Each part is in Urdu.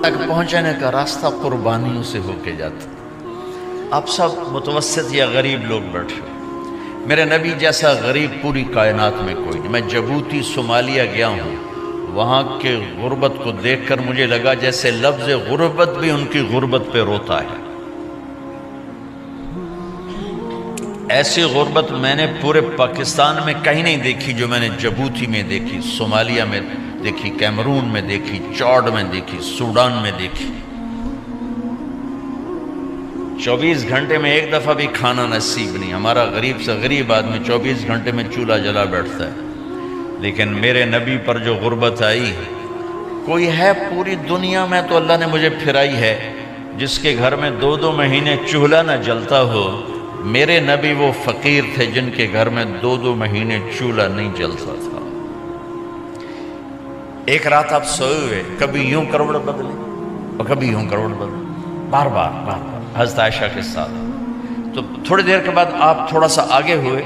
تک پہنچنے کا راستہ قربانیوں سے ہو کے جاتا. آپ سب متوسط یا غریب لوگ بیٹھے ہو. میرے نبی جیسا غریب پوری کائنات میں کوئی نہیں. میں جبوتی صومالیہ گیا ہوں، وہاں کے غربت کو دیکھ کر مجھے لگا جیسے لفظ غربت بھی ان کی غربت پہ روتا ہے. ایسی غربت میں نے پورے پاکستان میں کہیں نہیں دیکھی جو میں نے جبوتی میں دیکھی، صومالیہ میں دیکھی، کیمرون میں دیکھی، چاڈ میں دیکھی، سوڈان میں دیکھی. 24 گھنٹے میں ایک دفعہ بھی کھانا نصیب نہیں. ہمارا غریب سے غریب آدمی 24 گھنٹے میں چولہا جلا بیٹھتا ہے. لیکن میرے نبی پر جو غربت آئی، کوئی ہے پوری دنیا میں تو اللہ نے مجھے پھرائی ہے جس کے گھر میں 2 مہینے چولہا نہ جلتا ہو. میرے نبی وہ فقیر تھے جن کے گھر میں 2 مہینے چولہا نہیں جلتا تھا. ایک رات آپ سوئے ہوئے، کبھی یوں کروڑ بدلے اور کبھی یوں کروڑ بدلے، بار بار حضرت عائشہ کے ساتھ. تو تھوڑی دیر کے بعد آپ تھوڑا سا آگے ہوئے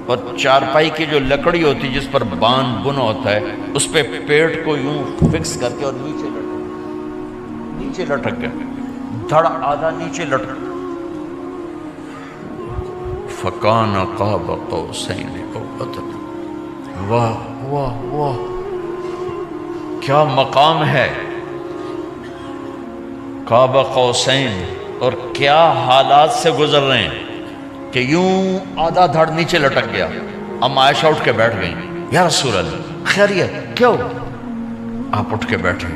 اور چارپائی کی جو لکڑی ہوتی جس پر بان بنا ہوتا ہے اس پہ پیٹ کو یوں فکس کر کے اور نیچے لٹک گئے، دھڑ آدھا نیچے لٹک. فَكَانَ قَابَ قَوْسَيْنِ أَوْ أَدْنَىٰ. واہ واہ واہ، کیا مقام ہے قاب قوسین، اور کیا حالات سے گزر رہے ہیں کہ یوں آدھا دھڑ نیچے لٹک گیا. ام عائشہ اٹھ کے بیٹھ گئیں، یا رسول اللہ خیریت کیوں؟ آپ اٹھ کے بیٹھے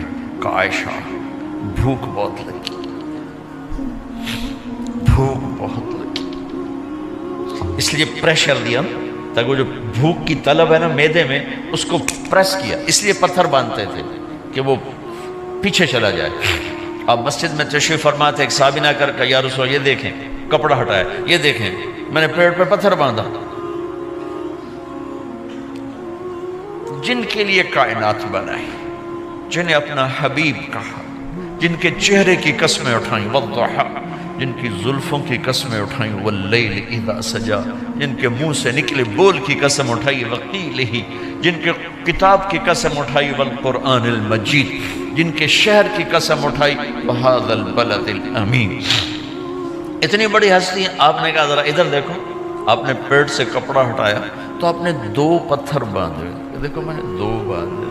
کہ عائشہ بھوک بہت لگی، بھوک بہت لگی. اس لیے پریشر دیا تاکہ وہ جو بھوک کی طلب ہے نا میدے میں اس کو پریس کیا. اس لیے پتھر باندھتے تھے کہ وہ پیچھے چلا جائے. آپ مسجد میں تشریف فرما تھے، ایک صحابی نہ کر کہ یا رسول یہ دیکھیں کپڑا ہٹایا، یہ دیکھیں میں نے پیڑ پہ پتھر باندھا. جن کے لیے کائنات بنائی، جنہیں اپنا حبیب کہا، جن کے چہرے کی قسمیں اٹھائیں والضحیٰ، جن کی زلفوں کی قسمیں اٹھائیں واللیل اذا سجا، جن کے منہ سے نکلے بول کی قسم اٹھائی وقیلہ، جن کے کتاب کی قسم اٹھائی والقرآن المجید، جن کے شہر کی قسم اٹھائی وہذا البلد الامین. اتنی بڑی ہستی. آپ نے کہا ذرا ادھر دیکھو. آپ نے پیٹ سے کپڑا ہٹایا تو آپ نے 2 پتھر باندھے. دیکھو میں نے 2 باندھے.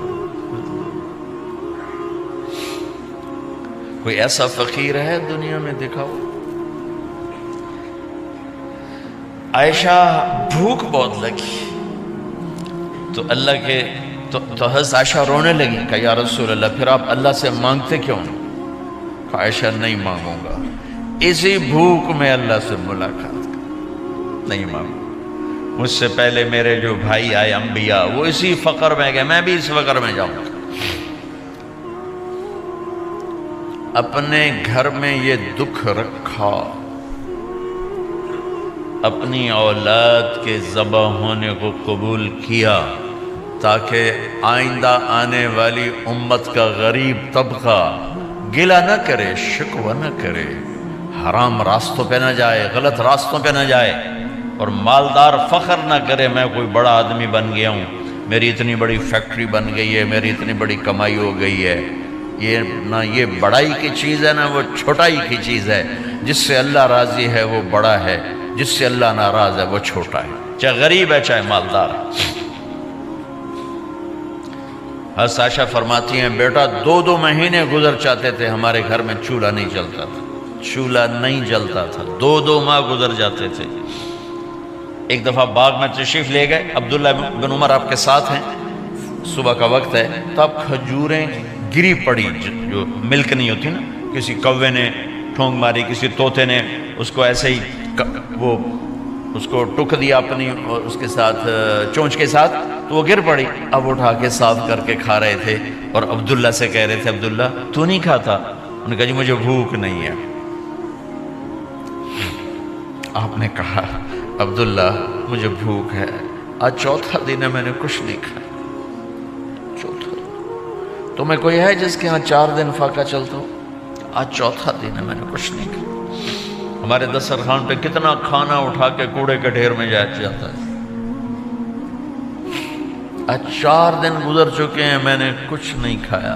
کوئی ایسا فقیر ہے دنیا میں؟ دکھاؤ. عائشہ بھوک بہت لگی تو اللہ کے تو حضرت عائشہ رونے لگی کہ یا رسول اللہ پھر آپ اللہ سے مانگتے کیوں نہیں؟ کہ عائشہ نہیں مانگوں گا، اسی بھوک میں اللہ سے ملاقات نہیں مانگوں. مجھ سے پہلے میرے جو بھائی آئے انبیاء وہ اسی فقر میں گئے، میں بھی اس فقر میں جاؤں گا. اپنے گھر میں یہ دکھ رکھا، اپنی اولاد کے ذبح ہونے کو قبول کیا تاکہ آئندہ آنے والی امت کا غریب طبقہ گلہ نہ کرے، شکوہ نہ کرے، حرام راستوں پہ نہ جائے، غلط راستوں پہ نہ جائے، اور مالدار فخر نہ کرے میں کوئی بڑا آدمی بن گیا ہوں، میری اتنی بڑی فیکٹری بن گئی ہے، میری اتنی بڑی کمائی ہو گئی ہے. یہ نہ یہ بڑائی کی چیز ہے نہ وہ چھوٹائی کی چیز ہے. جس سے اللہ راضی ہے وہ بڑا ہے، جس سے اللہ ناراض ہے وہ چھوٹا ہے، چاہے غریب ہے چاہے مالدار ہے. حضرت عائشہ فرماتی ہیں بیٹا 2 مہینے گزر جاتے تھے ہمارے گھر میں چولہا نہیں جلتا تھا، چولہا نہیں جلتا تھا، 2 ماہ گزر جاتے تھے. ایک دفعہ باغ میں تشریف لے گئے، عبداللہ بن عمر آپ کے ساتھ ہیں، صبح کا وقت ہے تو اب کھجوریں گری پڑی جو ملک نہیں ہوتی نا، کسی کوے نے ٹھونگ ماری، کسی طوطے نے اس کو ایسے ہی وہ اس کو ٹک دیا اپنی اس کے ساتھ چونچ کے ساتھ تو وہ گر پڑی. اب اٹھا کے صاف کر کے کھا رہے تھے اور عبداللہ سے کہہ رہے تھے عبداللہ تو نہیں کھاتا؟ انہوں نے کہا جی مجھے بھوک نہیں ہے. آپ نے کہا عبداللہ مجھے بھوک ہے، آج 4تھا دن ہے میں نے کچھ نہیں کھایا. 4تھا تمہیں کوئی ہے جس کے ہاں 4 دن فاقہ چلتا ہو؟ آج 4تھا دن ہے میں نے کچھ نہیں کھایا. ہمارے دسترخوان پہ کتنا کھانا اٹھا کے کوڑے کے ڈھیر میں جاتا ہے. آج 4 دن گزر چکے ہیں میں نے کچھ نہیں کھایا.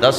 10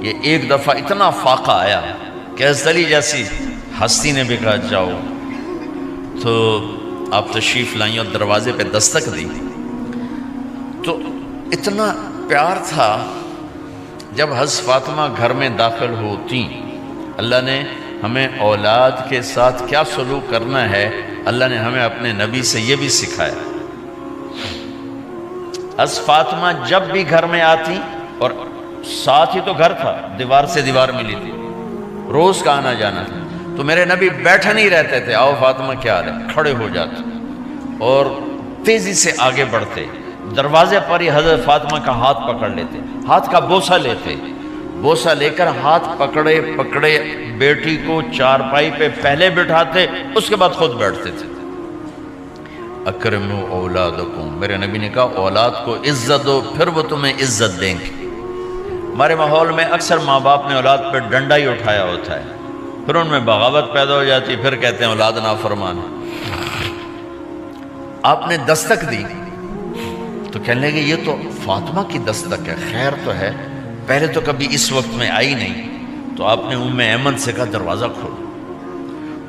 یہ ایک دفعہ اتنا فاقہ آیا کہ حضرت علی جیسی ہستی نے بھی کہا جاؤ، تو آپ تشریف لائیں اور دروازے پہ دستک دی تو اتنا پیار تھا۔ جب حضرت فاطمہ گھر میں داخل ہوتی، اللہ نے ہمیں اولاد کے ساتھ کیا سلوک کرنا ہے، اللہ نے ہمیں اپنے نبی سے یہ بھی سکھایا۔ حضرت فاطمہ جب بھی گھر میں آتی، اور ساتھ ہی تو گھر تھا، دیوار سے دیوار ملی تھی، روز کا آنا جانا تھا، تو میرے نبی بیٹھے نہیں رہتے تھے، آؤ فاطمہ کیا حال ہے، کھڑے ہو جاتے اور تیزی سے آگے بڑھتے، دروازے پر ہی حضرت فاطمہ کا ہاتھ پکڑ لیتے، ہاتھ کا بوسہ لیتے، بوسہ لے کر ہاتھ پکڑے پکڑے بیٹی کو چارپائی پہ پہلے بٹھاتے، اس کے بعد خود بیٹھتے تھے۔ اکرموا اولادکم، میرے نبی نے کہا اولاد کو عزت دو، پھر وہ تمہیں عزت دیں گے۔ ہمارے ماحول میں اکثر ماں باپ نے اولاد پہ ڈنڈا ہی اٹھایا ہوتا ہے، پھر ان میں بغاوت پیدا ہو جاتی، پھر کہتے ہیں اولاد نافرمان ہے۔ آپ نے دستک دی تو کہنے لگے یہ تو فاطمہ کی دستک ہے، خیر تو ہے، پہلے تو کبھی اس وقت میں آئی نہیں۔ تو آپ نے ام ایمن سے کہا دروازہ کھولو۔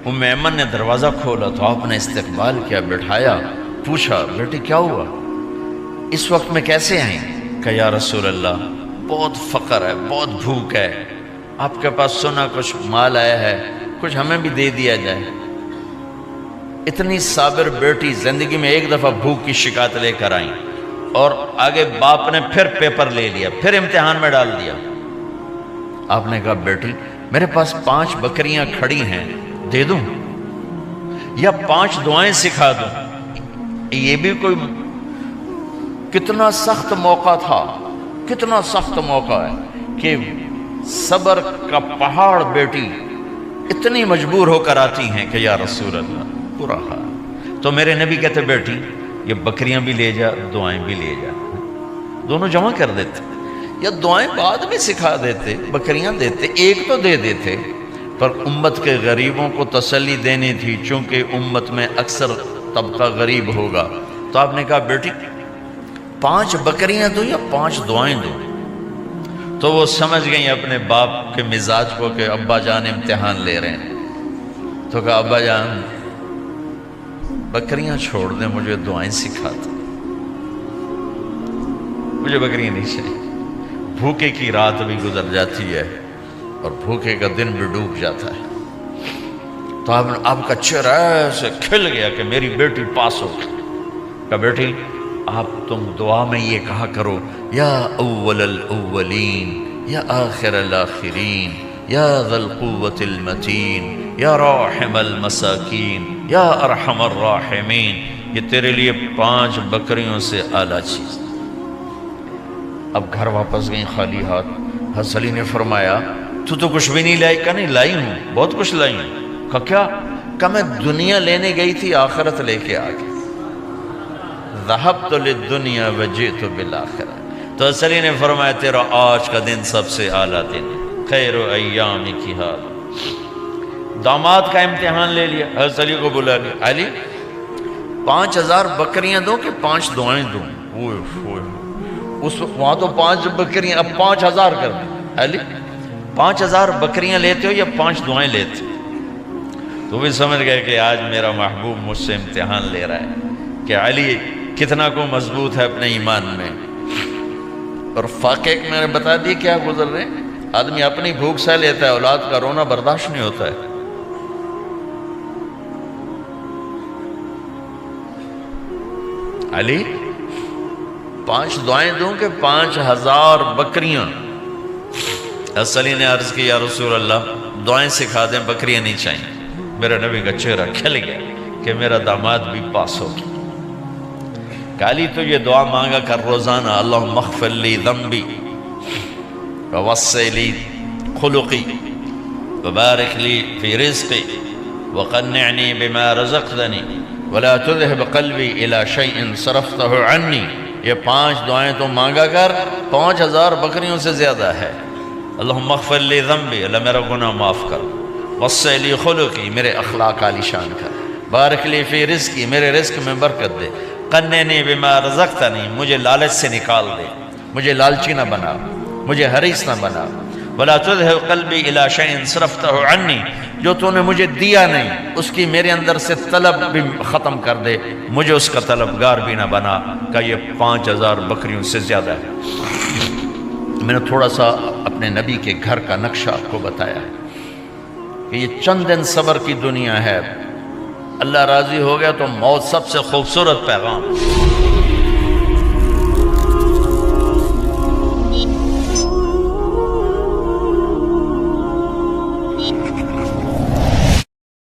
ام ایمن نے دروازہ کھولا تو آپ نے استقبال کیا، بٹھایا، پوچھا بیٹی کیا ہوا، اس وقت میں کیسے آئیں؟ کہ یا رسول اللہ بہت فقر ہے، بہت بھوک ہے، آپ کے پاس سنا کچھ مال آیا ہے، کچھ ہمیں بھی دے دیا جائے۔ اتنی صابر بیٹی زندگی میں ایک دفعہ بھوک کی شکایت لے کر آئیں، اور آگے باپ نے پھر پیپر لے لیا، پھر امتحان میں ڈال دیا۔ آپ نے کہا بیٹی میرے پاس 5 بکریاں کھڑی ہیں، دے دوں یا 5 دعائیں سکھا دوں؟ یہ بھی کوئی کتنا سخت موقع تھا، کتنا سخت موقع ہے کہ صبر کا پہاڑ بیٹی اتنی مجبور ہو کر آتی ہیں کہ یا رسول اللہ برا حال۔ تو میرے نبی کہتے بیٹی یہ بکریاں بھی لے جا، دعائیں بھی لے جا، دونوں جمع کر دیتے، یا دعائیں بعد میں سکھا دیتے، بکریاں دیتے، ایک تو دے دیتے، پر امت کے غریبوں کو تسلی دینی تھی، چونکہ امت میں اکثر طبقہ غریب ہوگا۔ تو آپ نے کہا بیٹی 5 بکریاں دوں یا 5 دعائیں دوں؟ تو وہ سمجھ گئیں اپنے باپ کے مزاج کو کہ ابا جان امتحان لے رہے ہیں، تو کہا ابا جان بکریاں چھوڑ دیں، مجھے دعائیں سکھا دیں، مجھے بکریاں نہیں چاہیے۔ بھوکے کی رات بھی گزر جاتی ہے اور بھوکے کا دن بھی ڈوب جاتا ہے۔ تو آپ کا چہرہ ایسے کھل گیا کہ میری بیٹی پاس ہو گئی۔ کہا بیٹی آپ تم دعا میں یہ کہا کرو یا اول الاولین یا آخر الاخرین یا ذا القوة المتین یا راحم المساکین یا ارحم الراحمین، یہ تیرے لیے 5 بکریوں سے اعلیٰ چیز۔ اب گھر واپس گئیں خالی ہاتھ۔ حضرت علی نے فرمایا تو کچھ بھی نہیں لائی؟ کہا نہیں لائی ہوں، بہت کچھ لائی ہوں۔ کہا کیا؟ کہا میں دنیا لینے گئی تھی، آخرت لے کے آ گئی۔ ذہبت للدنیا وجئت بالآخرہ۔ تو حضرت علی نے فرمایا تیرا آج کا دن سب سے اعلیٰ دن، خیر ایام کی حال۔ داماد کا امتحان لے لیا، حضرت علی کو بلا لیا، علی 5000 بکریاں دوں کہ 5 دعائیں دوں؟ اس وہاں تو 5 بکریاں، اب 5000 کر دیں۔ علی 5000 بکریاں لیتے ہو یا 5 دعائیں لیتے؟ تو بھی سمجھ گئے کہ آج میرا محبوب مجھ سے امتحان لے رہا ہے کہ علی کتنا کو مضبوط ہے اپنے ایمان میں۔ اور فاقے میں نے بتا دی کیا گزر رہے ہیں۔ آدمی اپنی بھوک سہ لیتا ہے، اولاد کا رونا برداشت نہیں ہوتا ہے۔ علی 5 دعائیں دوں کہ 5000 بکریاں؟ حضرت علی نے عرض کی یا رسول اللہ دعائیں سکھا دیں، بکریاں نہیں چاہیے۔ میرا نبی کا چہرہ کھل گیا کہ میرا داماد بھی پاس ہو گیا۔ علی تو یہ دعا مانگا کر روزانہ، اللہم اغفر لی ذنبی ووسع لی خلقی وبارک لی فی رزقی وقنعنی بما رزقتنی ولا تذهب قلبی الی شیء صرفتہ عنی۔ یہ 5 دعائیں تو مانگا کر، 5000 بکریوں سے زیادہ ہے۔ اللہم اغفر لی ذنبی، اللہ میرا گناہ معاف کر، وسع لی خلقی، میرے اخلاق عالی شان کر، بارک لی فی رزقی، میرے رزق میں برکت دے، قنعنی بما رزقتنی، مجھے لالچ سے نکال دے، مجھے لالچی نہ بنا، مجھے حریص نہ بنا، ولا تذهب قلبی الی شیء صرفتہ عنی، جو تو نے مجھے دیا نہیں اس کی میرے اندر سے طلب بھی ختم کر دے، مجھے اس کا طلبگار بھی نہ بنا کہ یہ 5000 بکریوں سے زیادہ ہے۔ میں نے تھوڑا سا اپنے نبی کے گھر کا نقشہ آپ کو بتایا کہ یہ چند دن صبر کی دنیا ہے، اللہ راضی ہو گیا تو موت سب سے خوبصورت پیغام۔